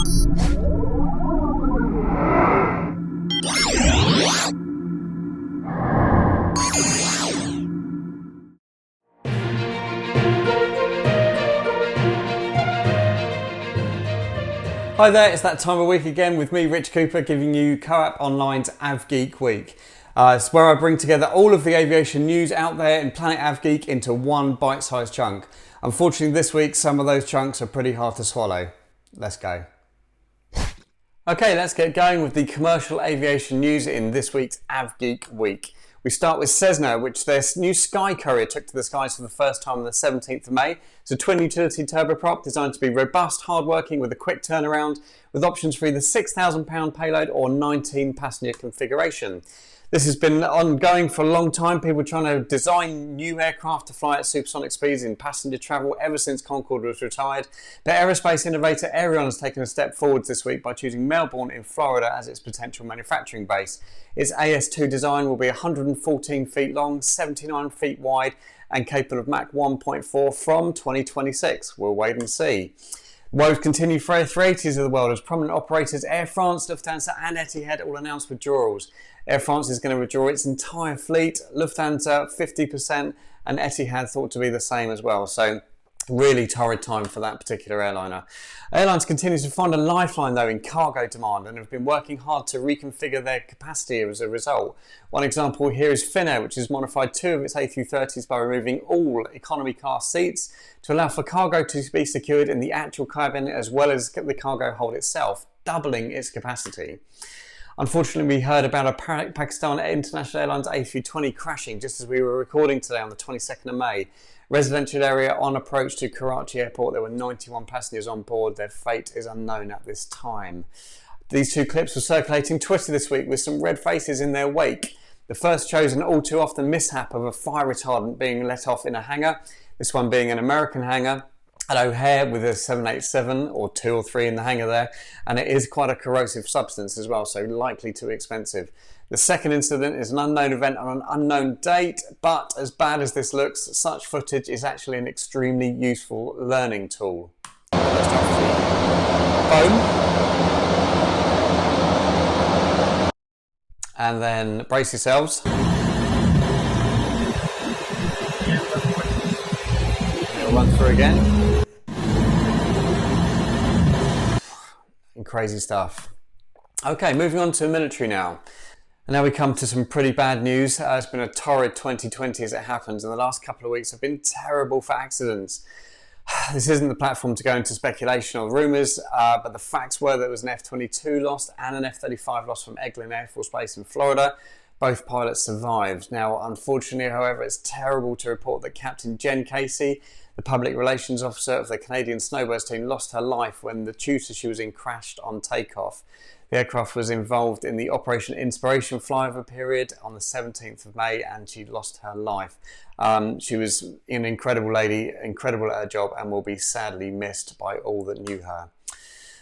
Hi there, it's that time of week again with me, Rich Cooper, giving you COAP Online's AvGeek Week. It's where I bring together all of the aviation news out there in Planet AvGeek into one bite-sized chunk. Unfortunately this week some of those chunks are pretty hard to swallow. Let's go. Okay, let's get going with the commercial aviation news in this week's AvGeek Week. We start with Cessna, which their new Sky Courier took to the skies for the first time on the 17th of May. It's a twin utility turboprop designed to be robust, hardworking with a quick turnaround, with options for either £6,000 payload or 19 passenger configuration. This has been ongoing for a long time. People trying to design new aircraft to fly at supersonic speeds in passenger travel ever since Concorde was retired. But aerospace innovator Aviation has taken a step forward this week by choosing Melbourne in Florida as its potential manufacturing base. Its AS2 design will be 114 feet long, 79 feet wide and capable of Mach 1.4 from 2026. We'll wait and see. Woes continue for A380s of the world as prominent operators Air France, Lufthansa and Etihad all announced withdrawals. Air France is going to withdraw its entire fleet, Lufthansa 50% and Etihad thought to be the same as well. So really torrid time for that particular airliner. Airlines continue to find a lifeline though in cargo demand and have been working hard to reconfigure their capacity as a result. One example here is Finnair, which has modified two of its A330s by removing all economy class seats to allow for cargo to be secured in the actual cabin as well as the cargo hold itself, doubling its capacity. Unfortunately, we heard about a Pakistan International Airlines A320 crashing just as we were recording today on the 22nd of May. Residential area on approach to Karachi Airport. There were 91 passengers on board. Their fate is unknown at this time. These two clips were circulating Twitter this week with some red faces in their wake. The first shows an all too often mishap of a fire retardant being let off in a hangar. This one being an American hangar at O'Hare with a 787 or 2 or 3 in the hangar there, and it is quite a corrosive substance as well, so likely too expensive. The second incident is an unknown event on an unknown date, but as bad as this looks, such footage is actually an extremely useful learning tool. Let's start with foam. And then brace yourselves. We'll run through again. Crazy stuff. Okay, moving on to military now. And now we come to some pretty bad news. It's been a torrid 2020 as it happens, and the last couple of weeks have been terrible for accidents. This isn't the platform to go into speculation or rumours, but the facts were that there was an F-22 lost and an F-35 lost from Eglin Air Force Base in Florida. Both pilots survived. Now, unfortunately, however, it's terrible to report that Captain Jen Casey, the public relations officer of the Canadian Snowbirds team, lost her life when the tutor she was in crashed on takeoff. The aircraft was involved in the Operation Inspiration flyover period on the 17th of May and she lost her life. She was an incredible lady, incredible at her job, and will be sadly missed by all that knew her.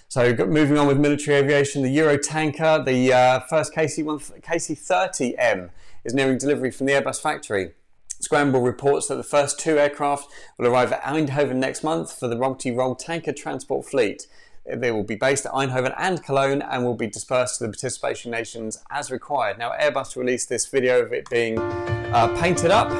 So moving on with military aviation, the Euro tanker, the first KC-30M is nearing delivery from the Airbus factory. Scramble reports that the first 2 aircraft will arrive at Eindhoven next month for the multi-role tanker transport fleet. They will be based at Eindhoven and Cologne and will be dispersed to the participation nations as required. Now, Airbus released this video of it being painted up.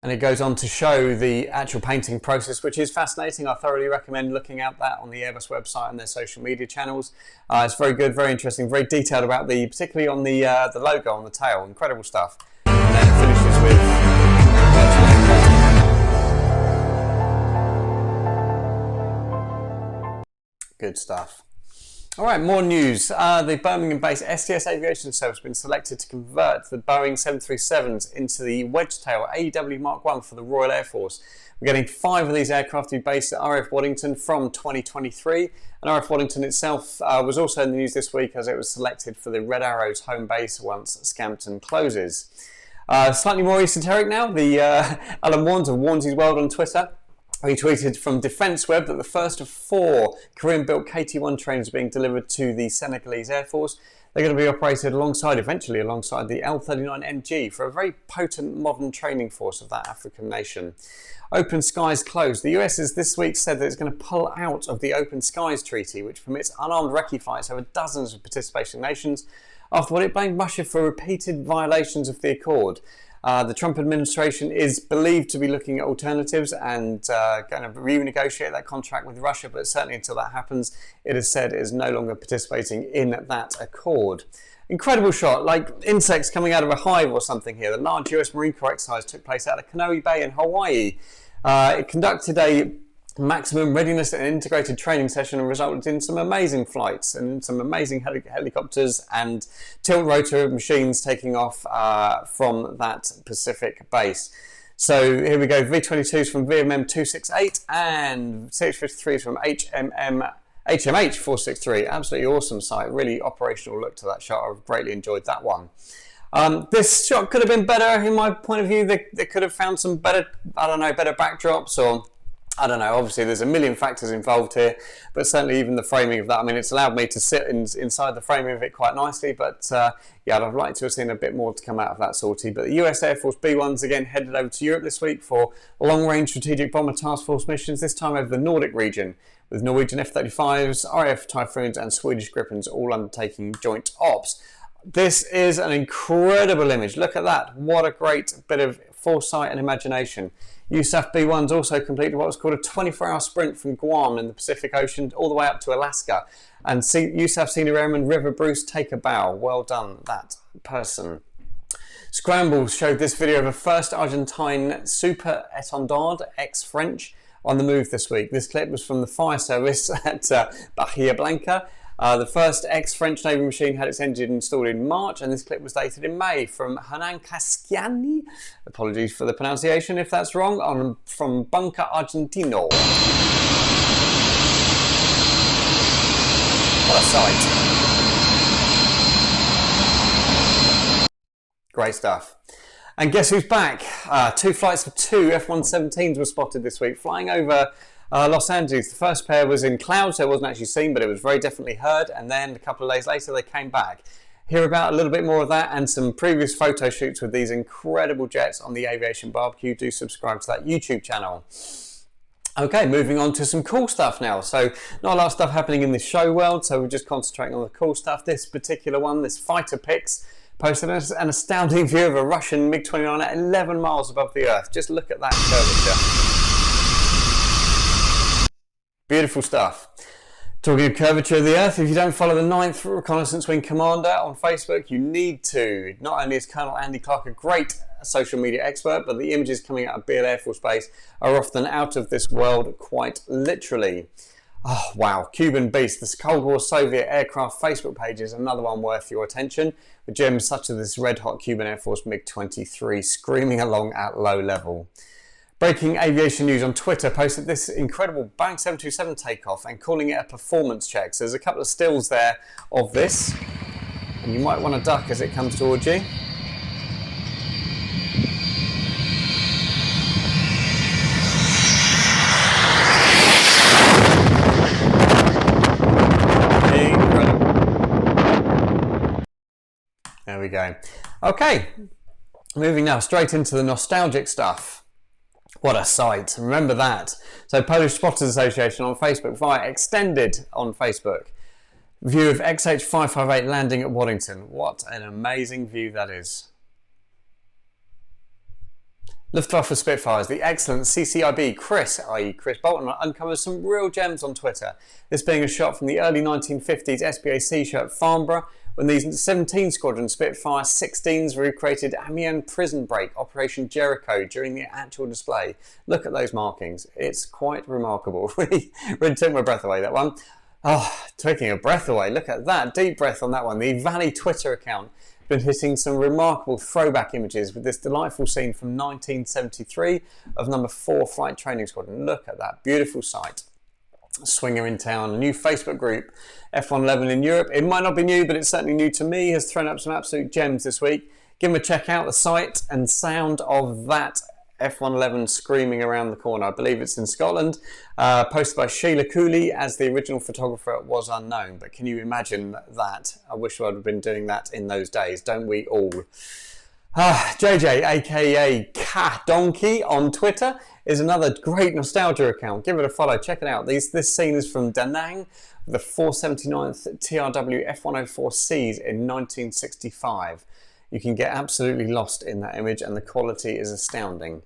And it goes on to show the actual painting process, which is fascinating. I thoroughly recommend looking at that on the Airbus website and their social media channels. It's very good, very interesting, very detailed about particularly on the logo on the tail. Incredible stuff. And then it finishes with good stuff. All right, more news. The Birmingham-based STS Aviation Service has been selected to convert the Boeing 737s into the wedge-tail AEW Mark I for the Royal Air Force. We're getting 5 of these aircraft to be based at RAF Waddington from 2023. And RAF Waddington itself was also in the news this week as it was selected for the Red Arrows home base once Scampton closes. Slightly more esoteric now. Alan Warnes of Warnes' World on Twitter retweeted from Defence Web that the first of 4 Korean-built KT-1 trains are being delivered to the Senegalese Air Force. They're going to be operated eventually alongside the L-39MG for a very potent modern training force of that African nation. Open skies closed. The US has this week said that it's going to pull out of the Open Skies Treaty, which permits unarmed recce flights over dozens of participating nations, after what it blamed Russia for repeated violations of the accord. The Trump administration is believed to be looking at alternatives and going to renegotiate that contract with Russia, but certainly until that happens, it has said it is no longer participating in that accord. Incredible shot, like insects coming out of a hive or something here. The large US Marine Corps exercise took place out of Kanoe Bay in Hawaii. It conducted a maximum readiness and integrated training session and resulted in some amazing flights and some amazing helicopters and tilt rotor machines taking off from that Pacific base. So here we go, V-22s from VMM 268 and CH-53s from HMH 463. Absolutely awesome sight, really operational look to that shot. I've greatly enjoyed that one. This shot could have been better in my point of view. They could have found some better, better backdrops, or I don't know, obviously there's a million factors involved here, but certainly even the framing of that, I mean, it's allowed me to sit inside the framing of it quite nicely, but yeah, I'd like to have seen a bit more to come out of that sortie. But the US Air Force B-1s again headed over to Europe this week for long-range strategic bomber task force missions, this time over the Nordic region, with Norwegian F-35s, RAF Typhoons and Swedish Gripens all undertaking joint ops. This is an incredible image. Look at that. What a great bit of foresight and imagination. USAF B-1s also completed what was called a 24-hour sprint from Guam in the Pacific Ocean all the way up to Alaska. And USAF Senior Airman River Bruce take a bow. Well done, that person. Scramble showed this video of a first Argentine Super Étendard, ex-French, on the move this week. This clip was from the fire service at Bahia Blanca. The first ex-French Navy machine had its engine installed in March, and this clip was dated in May from Hernan Casciani. Apologies for the pronunciation if that's wrong, from Bunker Argentino. What a sight. Great stuff. And guess who's back? Two flights of two F-117s were spotted this week, flying over Los Angeles. The first pair was in cloud, so it wasn't actually seen, but it was very definitely heard. And then a couple of days later, they came back. Hear about a little bit more of that and some previous photo shoots with these incredible jets on the Aviation Barbecue. Do subscribe to that YouTube channel. Okay, moving on to some cool stuff now. So not a lot of stuff happening in the show world, so we're just concentrating on the cool stuff. This particular one, this fighter pics, posted an astounding view of a Russian MiG-29 at 11 miles above the Earth. Just look at that curvature. Beautiful stuff. Talking of curvature of the Earth, if you don't follow the 9th Reconnaissance Wing Commander on Facebook, you need to. Not only is Colonel Andy Clark a great social media expert, but the images coming out of Beale Air Force Base are often out of this world, quite literally. Oh wow, Cuban Beast, this Cold War Soviet aircraft Facebook page is another one worth your attention, with gems such as this red-hot Cuban Air Force MiG-23 screaming along at low level. Breaking aviation news on Twitter posted this incredible Boeing 727 takeoff and calling it a performance check. So there's a couple of stills there of this, and you might want to duck as it comes towards you. There we go. Okay, moving now straight into the nostalgic stuff. What a sight, remember that. So Polish Spotters Association on Facebook via Extended on Facebook. View of XH558 landing at Waddington. What an amazing view that is. Luftwaffe Spitfires, the excellent CCIB Chris, i.e. Chris Bolton, uncovers some real gems on Twitter. This being a shot from the early 1950s SBAC show at Farnborough, when these 17 Squadron Spitfire 16s recreated Amiens prison break Operation Jericho during the actual display. Look at those markings. It's quite remarkable. really took my breath away, that one. Oh, taking a breath away. Look at that. Deep breath on that one. The Valley Twitter account been hitting some remarkable throwback images with this delightful scene from 1973 of number 4 Flight Training Squadron. Look at that. Beautiful sight. Swinger in town, a new Facebook group, F111 in Europe. It might not be new, but it's certainly new to me, has thrown up some absolute gems this week. Give them a check out, the sight and sound of that F111 screaming around the corner. I believe it's in Scotland. Posted by Sheila Cooley, as the original photographer was unknown. But can you imagine that? I wish I'd have been doing that in those days, don't we all? JJ, aka Ka Donkey on Twitter, is another great nostalgia account. Give it a follow, check it out. This scene is from Da Nang, the 479th TRW F104Cs in 1965. You can get absolutely lost in that image and the quality is astounding.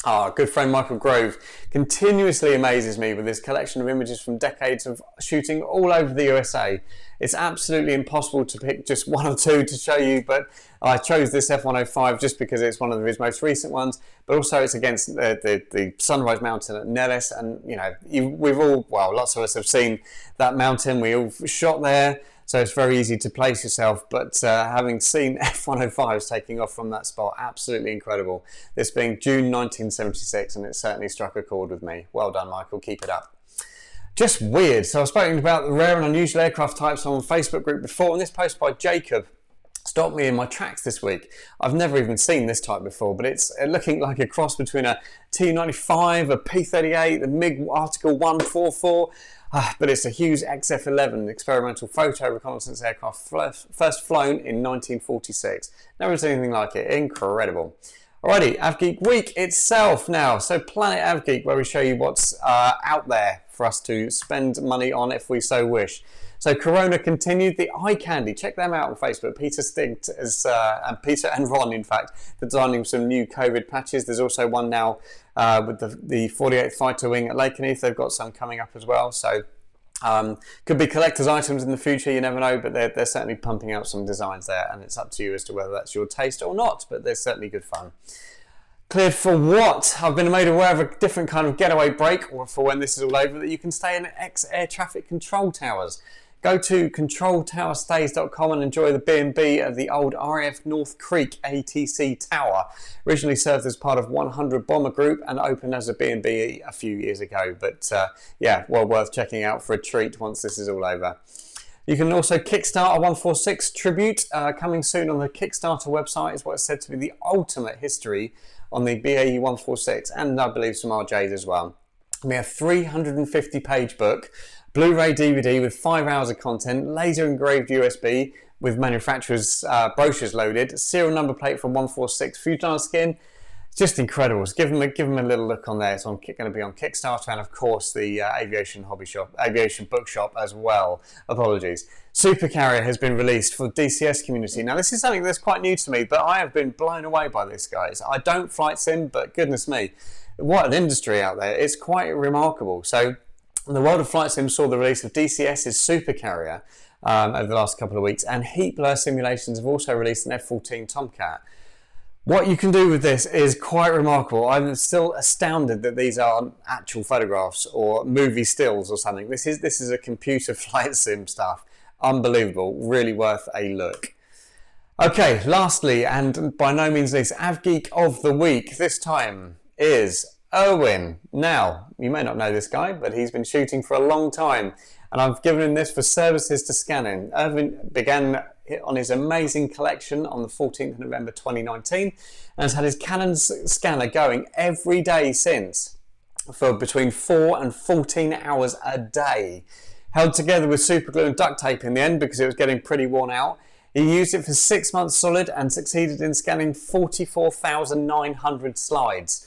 Our good friend Michael Grove continuously amazes me with his collection of images from decades of shooting all over the USA. It's absolutely impossible to pick just one or two to show you, but I chose this F105 just because it's one of his most recent ones, but also it's against the Sunrise Mountain at Nellis, and you know, we've all, well, lots of us have seen that mountain, we all shot there, so it's very easy to place yourself, but having seen F105s taking off from that spot, absolutely incredible. This being June 1976, and it certainly struck a chord with me. Well done, Michael, keep it up. Just weird. So I've spoken about the rare and unusual aircraft types on the Facebook group before, and this post by Jacob stopped me in my tracks this week. I've never even seen this type before, but it's looking like a cross between a Tu-95, a P-38, the MiG Article 144, but it's a Hughes XF-11 experimental photo reconnaissance aircraft, first flown in 1946. Never seen anything like it. Incredible. Alrighty, AvGeek Week itself now. So Planet AvGeek, where we show you what's out there for us to spend money on if we so wish. So Corona continued, the eye candy, check them out on Facebook. Peter Stigg and Peter and Ron, in fact, designing some new COVID patches. There's also one now with the 48th Fighter Wing at Lakenheath. They've got some coming up as well. So could be collector's items in the future, you never know, but they're certainly pumping out some designs there, and it's up to you as to whether that's your taste or not, but they're certainly good fun. Cleared for what? I've been made aware of a different kind of getaway break, or for when this is all over, that you can stay in ex-air traffic control towers. Go to controltowerstays.com and enjoy the B&B at the old RAF North Creek ATC Tower. Originally served as part of 100 Bomber Group and opened as a B&B a few years ago. But yeah, well worth checking out for a treat once this is all over. You can also kickstart a 146 tribute coming soon on the Kickstarter website. Is what's said to be the ultimate history on the BAE 146, and I believe some RJs as well. We have a 350-page book, Blu-ray DVD with 5 hours of content, laser engraved USB with manufacturer's brochures loaded, serial number plate from 146, fuselage skin. It's just incredible. So give them a little look on there. It's going to be on Kickstarter, and of course the Aviation bookshop as well. Apologies. Supercarrier has been released for the DCS community. Now this is something that's quite new to me, but I have been blown away by this, guys. I don't flight sim, but goodness me, what an industry out there. It's quite remarkable. So the world of flight sim saw the release of DCS's Supercarrier over the last couple of weeks, and Heat Blur Simulations have also released an F-14 Tomcat. What you can do with this is quite remarkable. I'm still astounded that these are actual photographs or movie stills or something. This is a computer flight sim stuff. Unbelievable. Really worth a look. Okay, lastly, and by no means least, AvGeek of the Week this time is Erwin. Now, you may not know this guy, but he's been shooting for a long time, and I've given him this for services to scanning. Erwin began on his amazing collection on the 14th of November 2019 and has had his Canon scanner going every day since for between 4 and 14 hours a day. Held together with super glue and duct tape in the end because it was getting pretty worn out. He used it for 6 months solid and succeeded in scanning 44,900 slides.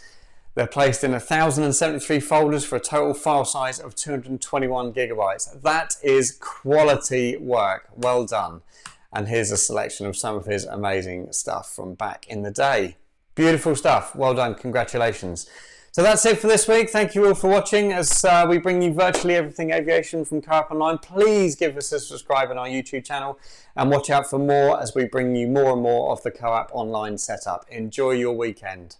They're placed in 1,073 folders for a total file size of 221 gigabytes. That is quality work. Well done. And here's a selection of some of his amazing stuff from back in the day. Beautiful stuff. Well done. Congratulations. So that's it for this week. Thank you all for watching as we bring you virtually everything aviation from COAP Online. Please give us a subscribe on our YouTube channel and watch out for more as we bring you more and more of the COAP Online setup. Enjoy your weekend.